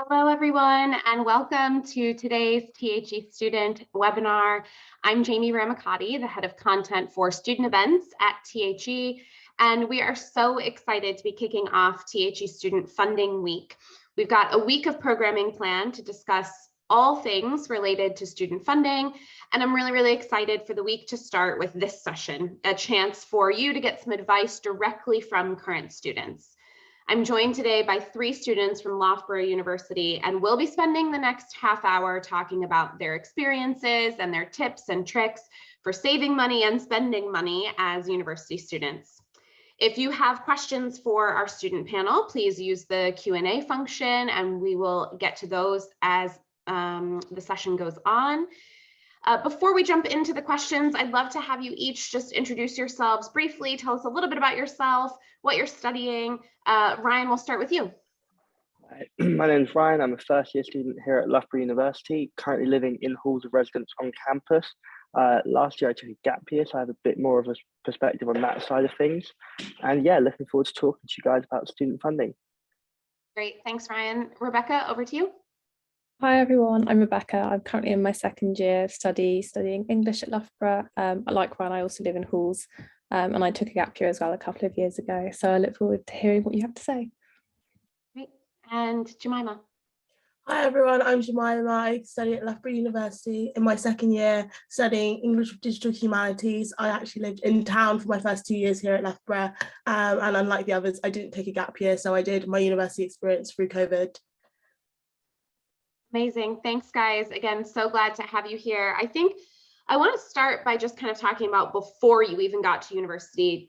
Hello, everyone, and welcome to today's THE student webinar. I'm Jamie Ramacati, the head of content for student events at THE, and we are so excited to be kicking off THE Student Funding Week. We've got a week of programming planned to discuss all things related to student funding, and I'm really excited for the week to start with this session, a chance for you to get some advice directly from current students. I'm joined today by 3 students from Loughborough University, and we'll be spending the next half hour talking about their experiences and their tips and tricks for saving money and spending money as university students. If you have questions for our student panel, please use the Q&A function, and we will get to those as the session goes on. Before we jump into the questions, I'd love to have you each just introduce yourselves briefly. Tell us a little bit about yourself, what you're studying. Ryan, we'll start with you. My name is Ryan. I'm a first-year student here at Loughborough University, currently living in halls of residence on campus. Last year I took a gap year, so I have a bit more of a perspective on that side of things. And yeah, looking forward to talking to you guys about student funding. Great, thanks Ryan. Rebecca, over to you. Hi everyone, I'm Rebecca. I'm currently in my second year studying English at Loughborough. Like Ryan, I also live in halls, and I took a gap year as well a couple of years ago. So I look forward to hearing what you have to say. Great. And Jemima. Hi everyone, I'm Jemima. I study at Loughborough University in my second year studying English with Digital Humanities. I actually lived in town for my first 2 years here at Loughborough, and unlike the others, I didn't take a gap year, so I did my university experience through COVID. Amazing. Thanks, guys. Again, so glad to have you here. I think I want to start by just kind of talking about before you even got to university.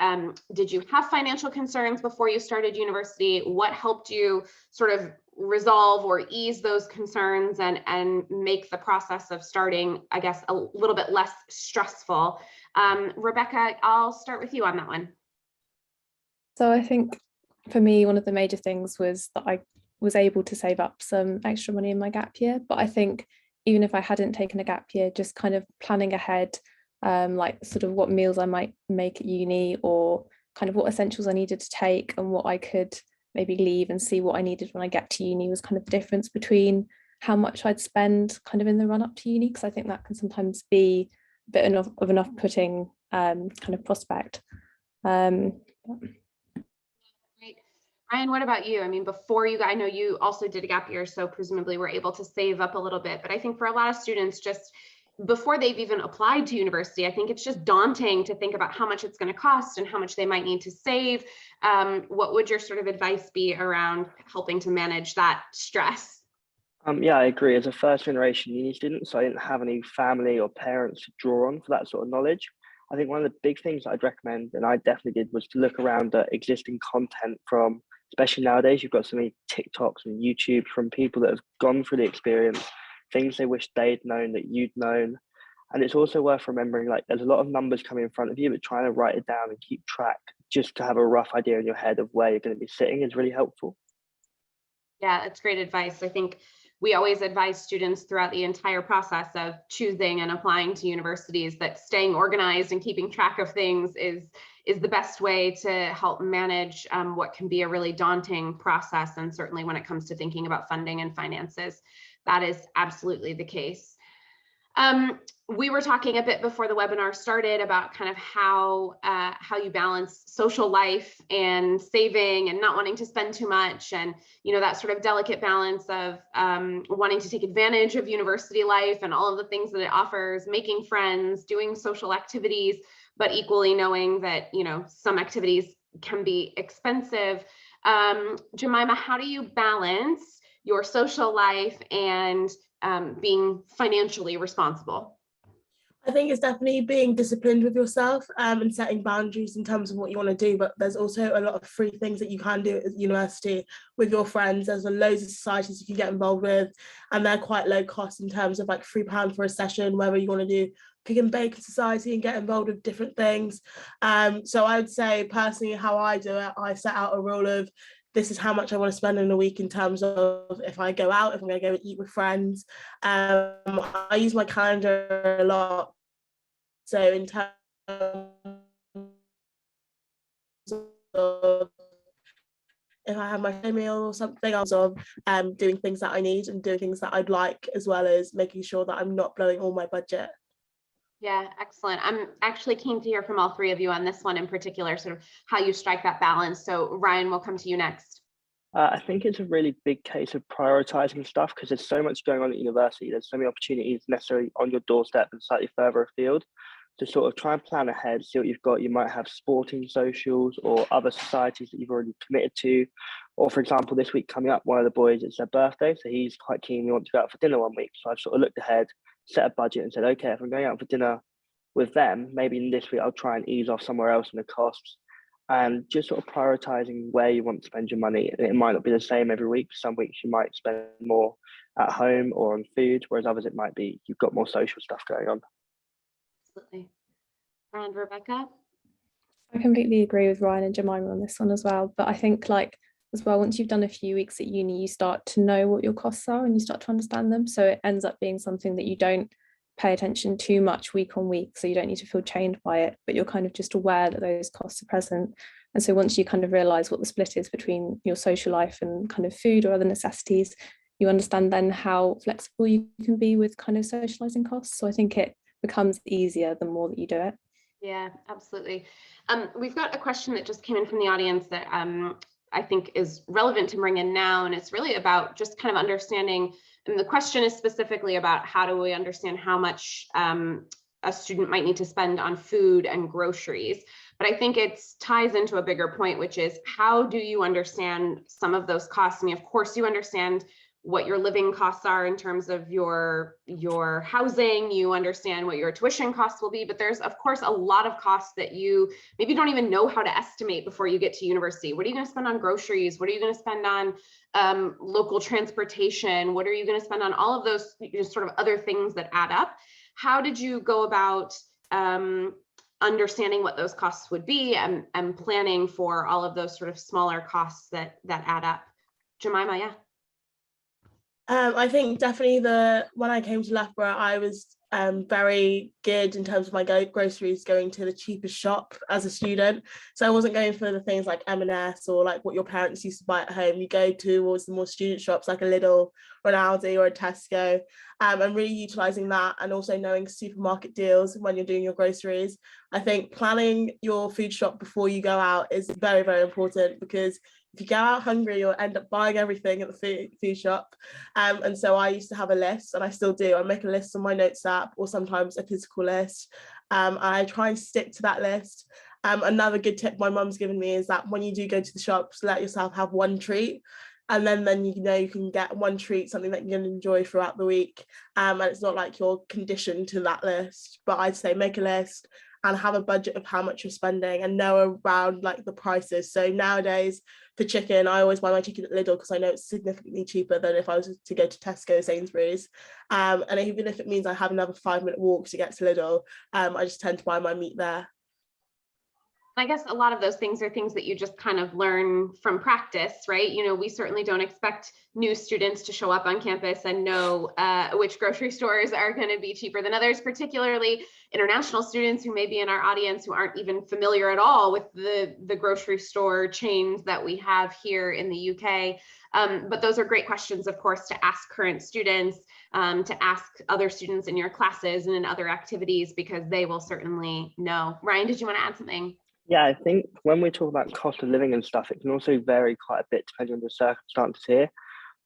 Did you have financial concerns before you started university? What helped you sort of resolve or ease those concerns and make the process of starting, I guess, a little bit less stressful? Rebecca, I'll start with you on that one. So I think for me, one of the major things was that I was able to save up some extra money in my gap year. But I think even if I hadn't taken a gap year, just kind of planning ahead, like sort of what meals I might make at uni, or kind of what essentials I needed to take and what I could maybe leave and see what I needed when I get to uni, was kind of the difference between how much I'd spend kind of in the run up to uni, because I think that can sometimes be a bit of an off-putting kind of prospect. Ryan, what about you? I mean, before you got, I know you also did a gap year, so presumably were able to save up a little bit. But I think for a lot of students, just before they've even applied to university, I think it's just daunting to think about how much it's going to cost and how much they might need to save. What would your sort of advice be around helping to manage that stress? Yeah, I agree. As a first generation uni student, so I didn't have any family or parents to draw on for that sort of knowledge. I think one of the big things that I'd recommend, and I definitely did, was to look around at existing content from, especially nowadays, you've got so many TikToks and YouTube from people that have gone through the experience, things they wish they'd known that you'd known. And it's also worth remembering, like, there's a lot of numbers coming in front of you, but trying to write it down and keep track just to have a rough idea in your head of where you're going to be sitting is really helpful. Yeah, that's great advice. I think we always advise students throughout the entire process of choosing and applying to universities that staying organized and keeping track of things is the best way to help manage what can be a really daunting process. And certainly when it comes to thinking about funding and finances, that is absolutely the case. We were talking a bit before the webinar started about kind of how you balance social life and saving and not wanting to spend too much, and that sort of delicate balance of wanting to take advantage of university life and all of the things that it offers, making friends, doing social activities, but equally knowing that some activities can be expensive. Jemima, how do you balance your social life and being financially responsible? I think it's definitely being disciplined with yourself and setting boundaries in terms of what you want to do, but there's also a lot of free things that you can do at university with your friends. There's loads of societies you can get involved with, and they're quite low cost in terms of like £3 for a session, whether you want to do pick and bake society and get involved with different things. So I would say personally how I do it, I set out a rule of this is how much I want to spend in a week in terms of if I go out, if I'm going to go and eat with friends. I use my calendar a lot. So in terms of if I have my home meal or something, I was doing things that I need and doing things that I'd like, as well as making sure that I'm not blowing all my budget. Yeah, excellent. I'm actually keen to hear from all three of you on this one in particular, sort of how you strike that balance. So Ryan, we'll come to you next. I think it's a really big case of prioritizing stuff because there's so much going on at university. There's so many opportunities necessarily on your doorstep and slightly further afield. To sort of try and plan ahead, see what you've got. You might have sporting socials or other societies that you've already committed to. Or for example, this week coming up, one of the boys, it's their birthday, so he's quite keen. We want to go out for dinner one week. So I've sort of looked ahead, set a budget and said, okay, if I'm going out for dinner with them, maybe this week I'll try and ease off somewhere else in the costs. And just sort of prioritizing where you want to spend your money. And it might not be the same every week. Some weeks you might spend more at home or on food, whereas others it might be you've got more social stuff going on. Absolutely. And Rebecca? I completely agree with Ryan and Jemima on this one as well. But I think as well, once you've done a few weeks at uni, you start to know what your costs are and you start to understand them. So it ends up being something that you don't pay attention too much week on week. So you don't need to feel chained by it, but you're kind of just aware that those costs are present. And so once you kind of realize what the split is between your social life and kind of food or other necessities, you understand then how flexible you can be with kind of socializing costs. So I think it becomes easier the more that you do it. Yeah, absolutely. We've got a question that just came in from the audience that I think is relevant to bring in now. And it's really about just kind of understanding, and the question is specifically about how do we understand how much a student might need to spend on food and groceries. But I think it ties into a bigger point, which is how do you understand some of those costs? I mean, of course, you understand what your living costs are in terms of your housing, you understand what your tuition costs will be, but there's of course a lot of costs that you maybe don't even know how to estimate before you get to university. What are you going to spend on groceries? What are you going to spend on local transportation? What are you going to spend on all of those sort of other things that add up? How did you go about understanding what those costs would be and planning for all of those sort of smaller costs that add up? Jemima, yeah. I think definitely when I came to Loughborough, I was very good in terms of my groceries, going to the cheapest shop as a student. So I wasn't going for the things like M&S or like what your parents used to buy at home. You go towards the more student shops like a Lidl or an Aldi or a Tesco, and really utilising that, and also knowing supermarket deals when you're doing your groceries. I think planning your food shop before you go out is very, very important, because if you go out hungry, you'll end up buying everything at the food shop. And so I used to have a list, and I still do. I make a list on my notes app or sometimes a physical list. I try and stick to that list. Another good tip my mum's given me is that when you do go to the shops, let yourself have one treat. And then you know you can get one treat, something that you can enjoy throughout the week. And it's not like you're conditioned to that list. But I'd say make a list and have a budget of how much you're spending and know around like the prices. So nowadays for chicken, I always buy my chicken at Lidl because I know it's significantly cheaper than if I was to go to Tesco, Sainsbury's. And even if it means I have another 5-minute walk to get to Lidl, I just tend to buy my meat there. I guess a lot of those things are things that you just kind of learn from practice, right? You know, we certainly don't expect new students to show up on campus and know which grocery stores are going to be cheaper than others, particularly international students who may be in our audience who aren't even familiar at all with the grocery store chains that we have here in the UK. But those are great questions, of course, to ask current students, to ask other students in your classes and in other activities, because they will certainly know. Ryan, did you want to add something? Yeah, I think when we talk about cost of living and stuff, it can also vary quite a bit depending on the circumstances here.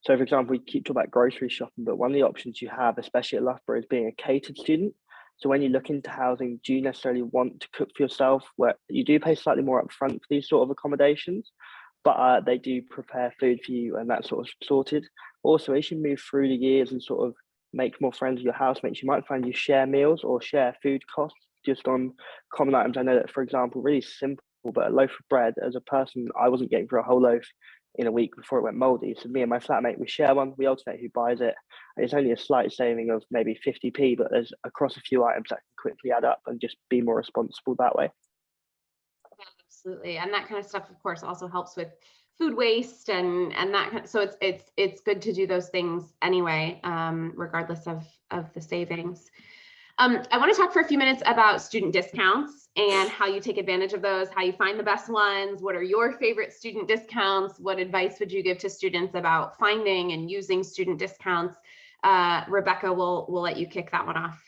So, for example, we keep talking about grocery shopping, but one of the options you have, especially at Loughborough, is being a catered student. So when you look into housing, do you necessarily want to cook for yourself? Where you do pay slightly more upfront for these sort of accommodations, but they do prepare food for you and that sort of sorted. Also, as you move through the years and sort of make more friends with your housemates, you might find you share meals or share food costs just on common items. I know that, for example, really simple, but a loaf of bread, as a person, I wasn't getting for a whole loaf in a week before it went moldy. So me and my flatmate, we share one, we alternate who buys it. And it's only a slight saving of maybe 50p, but there's across a few items that can quickly add up and just be more responsible that way. Absolutely. And that kind of stuff, of course, also helps with food waste and that kind of, so it's good to do those things anyway, regardless of the savings. I want to talk for a few minutes about student discounts and how you take advantage of those, how you find the best ones. What are your favorite student discounts? What advice would you give to students about finding and using student discounts? Rebecca, we'll let you kick that one off.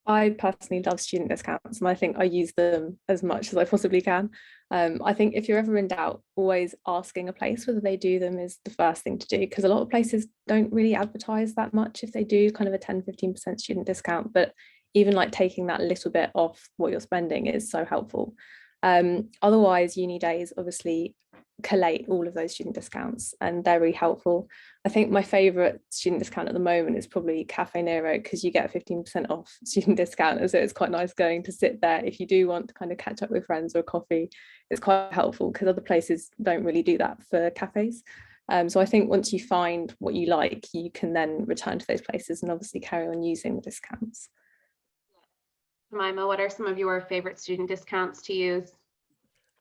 I personally love student discounts, and I think I use them as much as I possibly can. I think if you're ever in doubt, always asking a place whether they do them is the first thing to do, because a lot of places don't really advertise that much if they do kind of a 10-15% student discount, but even like taking that little bit off what you're spending is so helpful. Otherwise, uni days obviously collate all of those student discounts, and they're really helpful. I think my favorite student discount at the moment is probably Cafe Nero, because you get 15% off student discount, and so it's quite nice going to sit there if you do want to kind of catch up with friends or a coffee. It's quite helpful because other places don't really do that for cafes. So I think once you find what you like, you can then return to those places and obviously carry on using the discounts. Jemima, what are some of your favorite student discounts to use?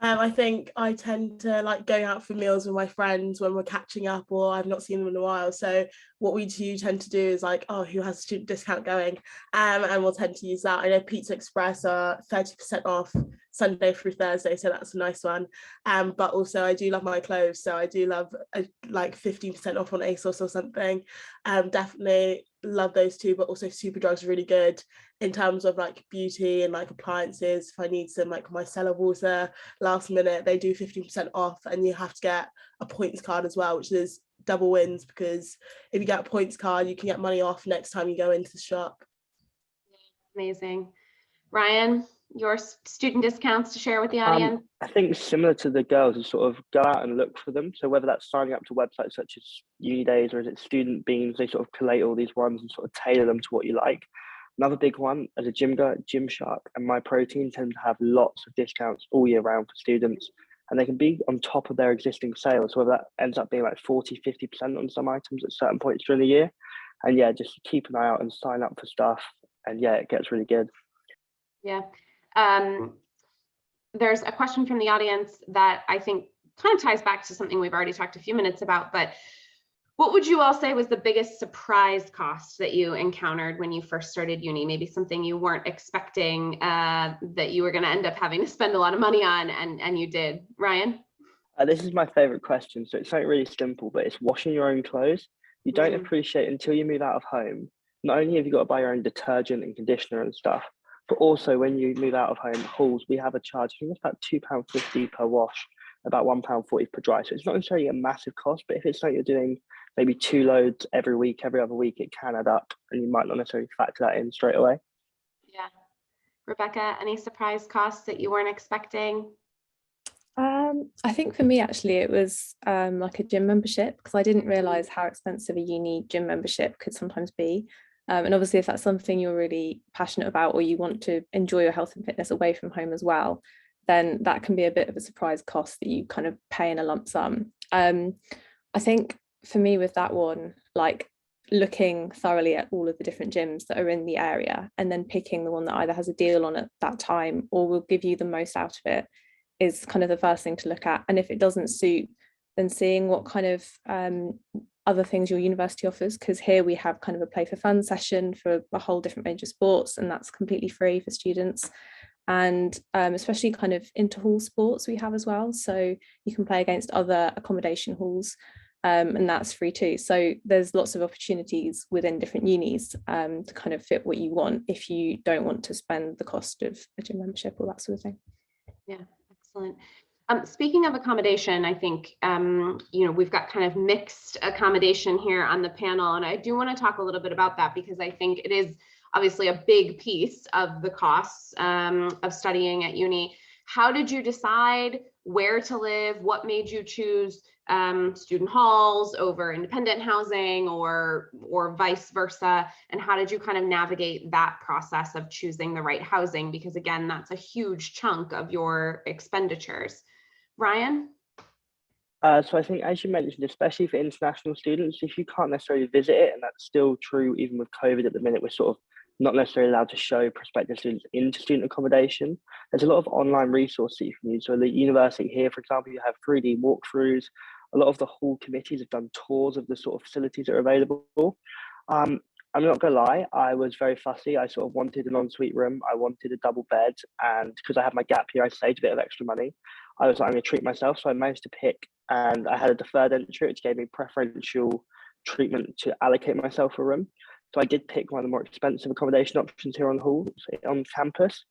I think I tend to like going out for meals with my friends when we're catching up or I've not seen them in a while. So what we do tend to do is like, oh, who has a student discount going? And we'll tend to use that. I know Pizza Express are 30% off Sunday through Thursday, so that's a nice one. But also I do love my clothes, so I do love like 15% off on ASOS or something. Definitely love those two, but also Superdrug's really good in terms of like beauty and like appliances. If I need some like micellar water last minute, they do 15% off, and you have to get a points card as well, which is double wins, because if you get a points card you can get money off next time you go into the shop. Amazing. Ryan, your student discounts to share with the audience? I think similar to the girls is sort of go out and look for them. So whether that's signing up to websites such as Uni Days or is it Student Beans, they sort of collate all these ones and sort of tailor them to what you like. Another big one, as a gym guy, Gymshark and My Protein tend to have lots of discounts all year round for students, and they can be on top of their existing sales, whether that ends up being like 40-50% on some items at certain points during the year. And yeah, just keep an eye out and sign up for stuff, and yeah, it gets really good. Yeah. There's a question from the audience that I think kind of ties back to something we've already talked a few minutes about, but what would you all say was the biggest surprise cost that you encountered when you first started uni? Maybe something you weren't expecting that you were going to end up having to spend a lot of money on, and you did. Ryan? This is my favorite question. So it's something really simple, but it's washing your own clothes. You don't appreciate until you move out of home. Not only have you got to buy your own detergent and conditioner and stuff, but also when you move out of home, Halls, we have a charge. I think it's about £2.50 per wash, about £1.40 per dry. So it's not necessarily a massive cost, but if it's like you're doing maybe 2 loads every week, every other week, it can add up, and you might not necessarily factor that in straight away. Yeah. Rebecca, any surprise costs that you weren't expecting? I think for me, actually, it was like a gym membership, because I didn't realise how expensive a uni gym membership could sometimes be. And obviously, if that's something you're really passionate about, or you want to enjoy your health and fitness away from home as well, then that can be a bit of a surprise cost that you kind of pay in a lump sum. I think for me with that one, like looking thoroughly at all of the different gyms that are in the area and then picking the one that either has a deal on at that time or will give you the most out of it is kind of the first thing to look at. And if it doesn't suit, then seeing what kind of other things your university offers, because here we have kind of a play for fun session for a whole different range of sports, and that's completely free for students. And especially kind of inter-hall sports we have as well, so you can play against other accommodation halls, and that's free too. So there's lots of opportunities within different unis to kind of fit what you want if you don't want to spend the cost of a gym membership or that sort of thing. Yeah, excellent. Speaking of accommodation, I think, we've got kind of mixed accommodation here on the panel, and I do want to talk a little bit about that because I think it is obviously a big piece of the costs of studying at uni. How did you decide where to live? What made you choose student halls over independent housing or vice versa? And how did you kind of navigate that process of choosing the right housing? Because again, that's a huge chunk of your expenditures. Ryan? So I think, as you mentioned, especially for international students, if you can't necessarily visit it, and that's still true even with COVID at the minute, we're sort of not necessarily allowed to show prospective students into student accommodation. There's a lot of online resources that you can use. So the university here, for example, you have 3D walkthroughs. A lot of the hall committees have done tours of the sort of facilities that are available. I'm not gonna lie, I was very fussy. I sort of wanted an ensuite room. I wanted a double bed, and because I had my gap year, I saved a bit of extra money. I was like, I'm gonna treat myself, so I managed to pick, and I had a deferred entry, which gave me preferential treatment to allocate myself a room. So I did pick one of the more expensive accommodation options here on campus.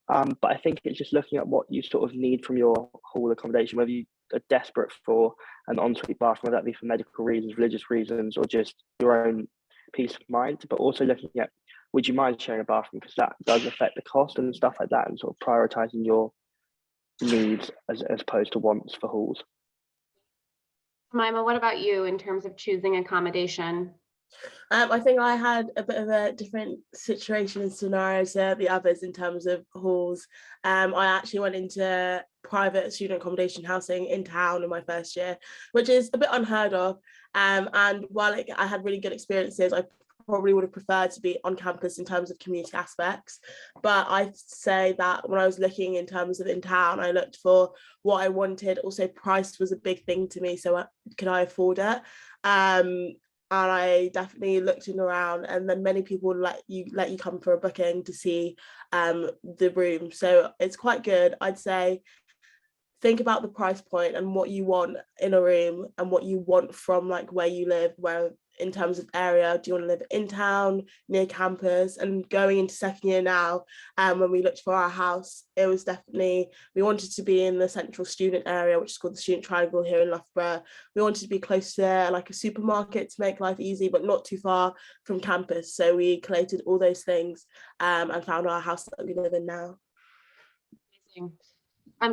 But I think it's just looking at what you sort of need from your hall accommodation, whether you are desperate for an ensuite bathroom, whether that be for medical reasons, religious reasons, or just your own peace of mind. But also looking at, would you mind sharing a bathroom, because that does affect the cost and stuff like that, and sort of prioritizing your needs as opposed to wants for halls. Mima, what about you in terms of choosing accommodation? I think I had a bit of a different situation and scenario to the others in terms of halls. I actually went into private student accommodation housing in town in my first year, which is a bit unheard of. And while I had really good experiences, I probably would have preferred to be on campus in terms of community aspects. But I'd say that when I was looking in terms of in town, I looked for what I wanted. Also, price was a big thing to me. So could I afford it? And I definitely looked in around, and then many people let you come for a booking to see the room. So it's quite good. I'd say think about the price point and what you want in a room and what you want from like where you live, where in terms of area, do you want to live in town, near campus? And going into second year now, when we looked for our house, it was definitely, we wanted to be in the central student area, which is called the Student Triangle here in Loughborough. We wanted to be close to like a supermarket to make life easy, but not too far from campus. So we collated all those things and found our house that we live in now. Amazing.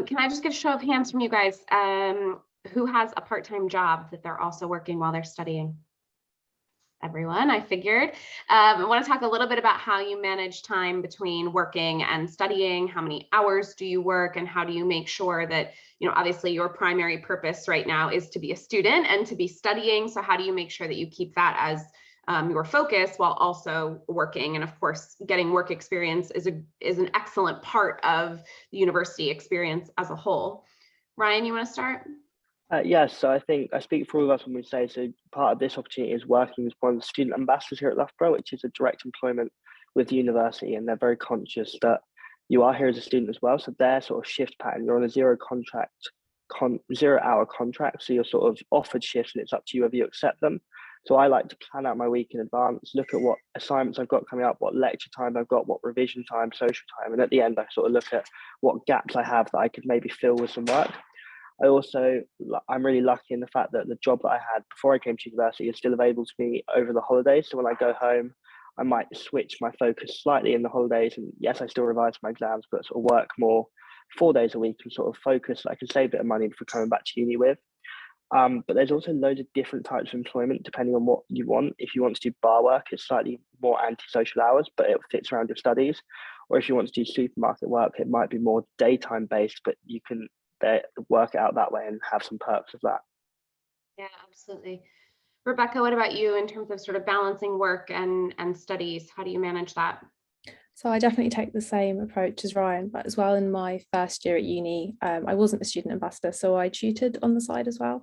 Can I just get a show of hands from you guys? Who has a part-time job that they're also working while they're studying? Everyone, I figured. I want to talk a little bit about how you manage time between working and studying. How many hours do you work, and how do you make sure that, obviously your primary purpose right now is to be a student and to be studying. So how do you make sure that you keep that as your focus while also working? And of course, getting work experience is an excellent part of the university experience as a whole. Ryan, you want to start? Yes, so I think I speak for all of us when we say, so part of this opportunity is working with one of the student ambassadors here at Loughborough, which is a direct employment with the university, and they're very conscious that you are here as a student as well. So their sort of shift pattern, you're on a 0 hour contract, so you're sort of offered shifts and it's up to you whether you accept them. So I like to plan out my week in advance, look at what assignments I've got coming up, what lecture time I've got, what revision time, social time, and at the end I sort of look at what gaps I have that I could maybe fill with some work. I'm really lucky in the fact that the job that I had before I came to university is still available to me over the holidays. So when I go home, I might switch my focus slightly in the holidays. And yes, I still revise my exams, but sort of work more 4 days a week and sort of focus. I can save a bit of money for coming back to uni with. But there's also loads of different types of employment depending on what you want. If you want to do bar work, it's slightly more antisocial hours, but it fits around your studies. Or if you want to do supermarket work, it might be more daytime based, but you can work it out that way and have some perks of that. Yeah, absolutely. Rebecca, what about you in terms of sort of balancing work and studies? How do you manage that? So I definitely take the same approach as Ryan, but as well in my first year at uni, I wasn't a student ambassador, so I tutored on the side as well.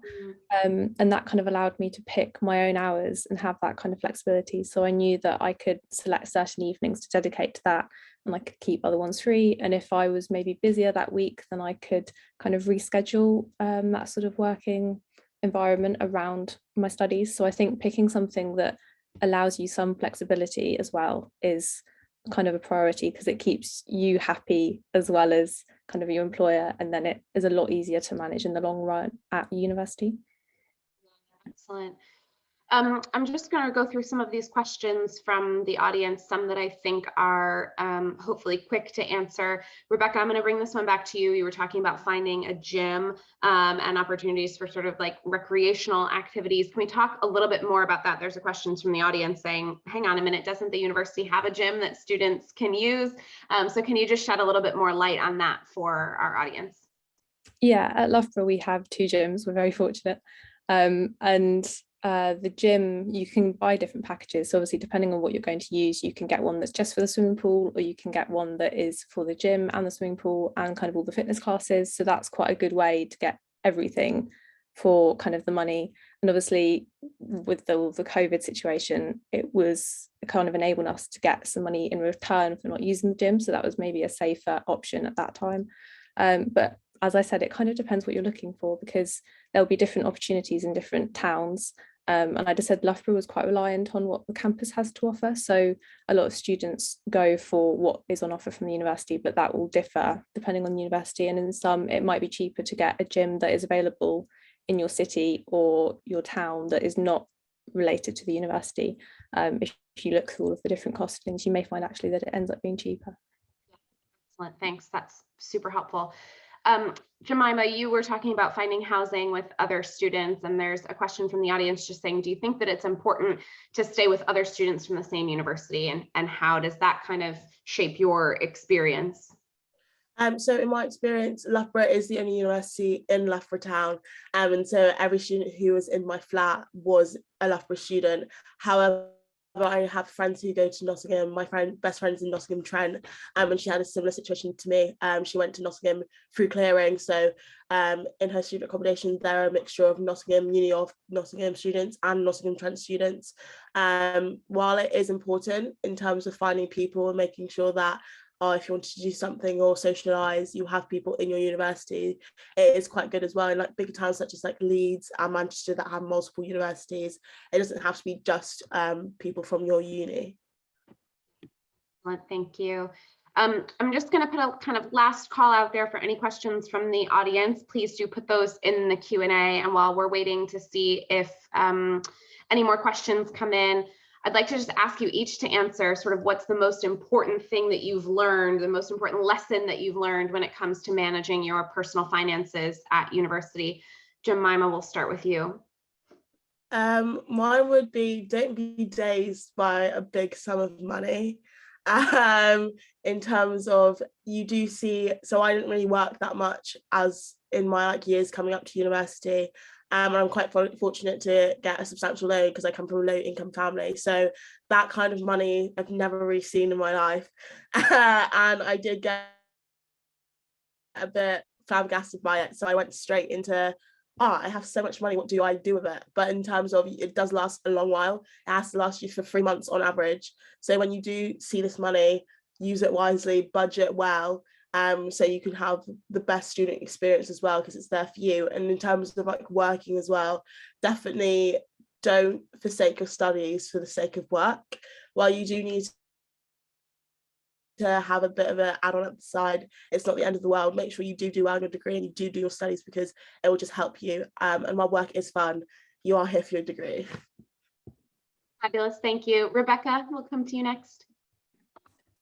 And that kind of allowed me to pick my own hours and have that kind of flexibility. So I knew that I could select certain evenings to dedicate to that, and I could keep other ones free. And if I was maybe busier that week, then I could kind of reschedule that sort of working environment around my studies. So I think picking something that allows you some flexibility as well is kind of a priority, because it keeps you happy as well as kind of your employer, and then it is a lot easier to manage in the long run at university. Excellent. I'm just going to go through some of these questions from the audience, some that I think are hopefully quick to answer. Rebecca, I'm going to bring this one back to you. You were talking about finding a gym and opportunities for sort of like recreational activities. Can we talk a little bit more about that? There's a question from the audience saying, hang on a minute, doesn't the university have a gym that students can use? So can you just shed a little bit more light on that for our audience? Yeah, at Loughborough we have 2 gyms. We're very fortunate. The gym, you can buy different packages. So obviously, depending on what you're going to use, you can get one that's just for the swimming pool, or you can get one that is for the gym and the swimming pool and kind of all the fitness classes. So that's quite a good way to get everything for kind of the money. And obviously with the COVID situation, it was kind of enabling us to get some money in return for not using the gym. So that was maybe a safer option at that time. But as I said, it kind of depends what you're looking for, because there'll be different opportunities in different towns. And I just said Loughborough was quite reliant on what the campus has to offer. So a lot of students go for what is on offer from the university, but that will differ depending on the university. And in some, it might be cheaper to get a gym that is available in your city or your town that is not related to the university. If you look through all of the different costings, you may find actually that it ends up being cheaper. Excellent, thanks. That's super helpful. Jemima, you were talking about finding housing with other students, and there's a question from the audience just saying, do you think that it's important to stay with other students from the same university, and how does that kind of shape your experience? So in my experience, Loughborough is the only university in Loughborough town, and so every student who was in my flat was a Loughborough student. However, I have friends who go to Nottingham. My best friend's in Nottingham Trent, and she had a similar situation to me. She went to Nottingham through clearing. So in her student accommodation, there are a mixture of Nottingham, Uni of Nottingham students and Nottingham Trent students. While it is important in terms of finding people and making sure that if you wanted to do something or socialise, you have people in your university, it is quite good as well. In like bigger towns such as like Leeds and Manchester that have multiple universities, it doesn't have to be just people from your uni. Thank you. I'm just going to put a kind of last call out there for any questions from the audience. Please do put those in the Q&A, and while we're waiting to see if any more questions come in, I'd like to just ask you each to answer sort of what's the most important thing that you've learned, the most important lesson that you've learned when it comes to managing your personal finances at university. Jemima, we'll start with you. Mine would be, don't be dazed by a big sum of money. In terms of, you do see, so I didn't really work that much as in my years coming up to university. And I'm quite fortunate to get a substantial loan because I come from a low income family. So that kind of money I've never really seen in my life. And I did get a bit flabbergasted by it. So I went straight into, I have so much money, what do I do with it? But in terms of, it does last a long while. It has to last you for 3 months on average. So when you do see this money, use it wisely, budget well, so you can have the best student experience as well, because it's there for you. And in terms of like working as well, definitely don't forsake your studies for the sake of work. While you do need to have a bit of an add-on at the side, it's not the end of the world. Make sure you do well in your degree and you do your studies, because it will just help you. And while work is fun, you are here for your degree. Fabulous, thank you. Rebecca, we'll come to you next.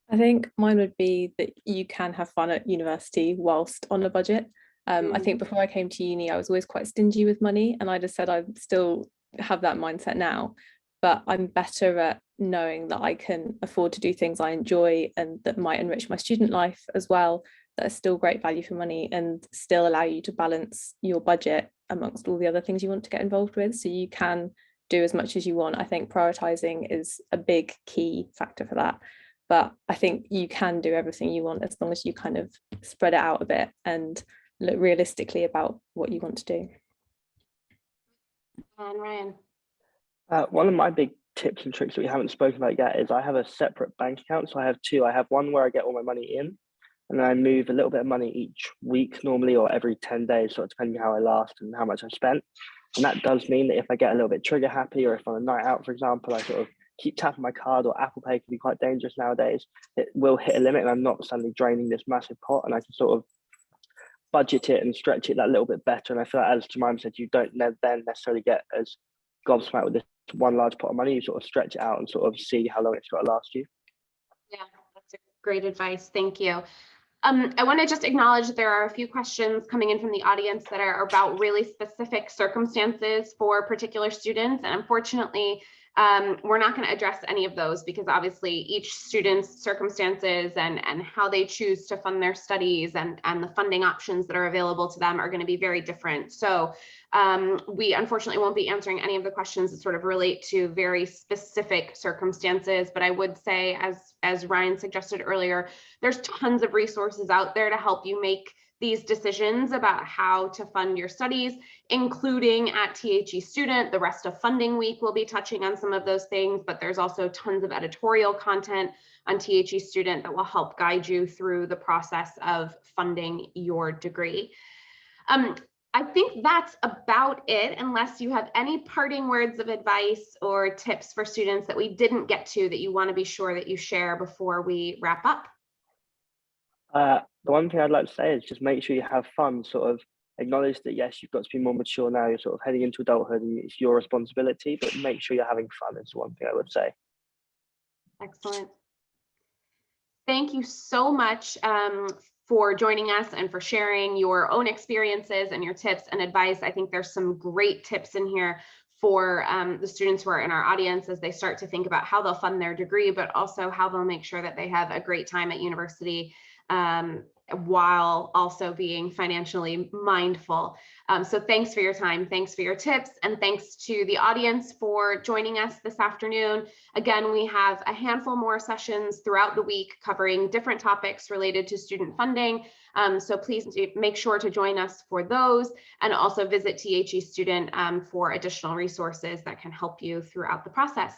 I think mine would be that you can have fun at university whilst on a budget. I think before I came to uni, I was always quite stingy with money, and I just said I still have that mindset now, but I'm better at knowing that I can afford to do things I enjoy and that might enrich my student life as well, that are still great value for money and still allow you to balance your budget amongst all the other things you want to get involved with, so you can do as much as you want. I think prioritizing is a big key factor for that. But I think you can do everything you want as long as you kind of spread it out a bit and look realistically about what you want to do. And Ryan. One of my big tips and tricks that we haven't spoken about yet is I have a separate bank account. So I have two. I have one where I get all my money in, and then I move a little bit of money each week normally, or every 10 days, sort of depending how I last and how much I've spent. And that does mean that if I get a little bit trigger happy, or if on a night out, for example, I sort of keep tapping my card, or Apple Pay can be quite dangerous nowadays, it will hit a limit and I'm not suddenly draining this massive pot, and I can sort of budget it and stretch it that little bit better. And I feel like, as Jemima said, you don't then necessarily get as gobsmacked with this one large pot of money. You sort of stretch it out and sort of see how long it's got to last you. Yeah, that's great advice. Thank you. I want to just acknowledge that there are a few questions coming in from the audience that are about really specific circumstances for particular students. And unfortunately, we're not going to address any of those, because obviously each student's circumstances and how they choose to fund their studies and the funding options that are available to them are going to be very different. So we unfortunately won't be answering any of the questions that sort of relate to very specific circumstances. But I would say, as Ryan suggested earlier, there's tons of resources out there to help you make these decisions about how to fund your studies, including at THE Student. The rest of Funding Week will be touching on some of those things, but there's also tons of editorial content on THE Student that will help guide you through the process of funding your degree. I think that's about it, unless you have any parting words of advice or tips for students that we didn't get to that you want to be sure that you share before we wrap up. The one thing I'd like to say is just make sure you have fun, sort of acknowledge that, yes, you've got to be more mature now, you're sort of heading into adulthood and it's your responsibility, but make sure you're having fun is the one thing I would say. Excellent. Thank you so much for joining us and for sharing your own experiences and your tips and advice. I think there's some great tips in here for the students who are in our audience as they start to think about how they'll fund their degree, but also how they'll make sure that they have a great time at university while also being financially mindful. So thanks for your time, thanks for your tips, and thanks to the audience for joining us this afternoon. Again, we have a handful more sessions throughout the week covering different topics related to student funding. So please make sure to join us for those, and also visit THE Student for additional resources that can help you throughout the process.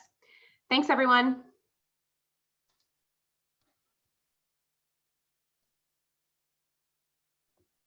Thanks, everyone.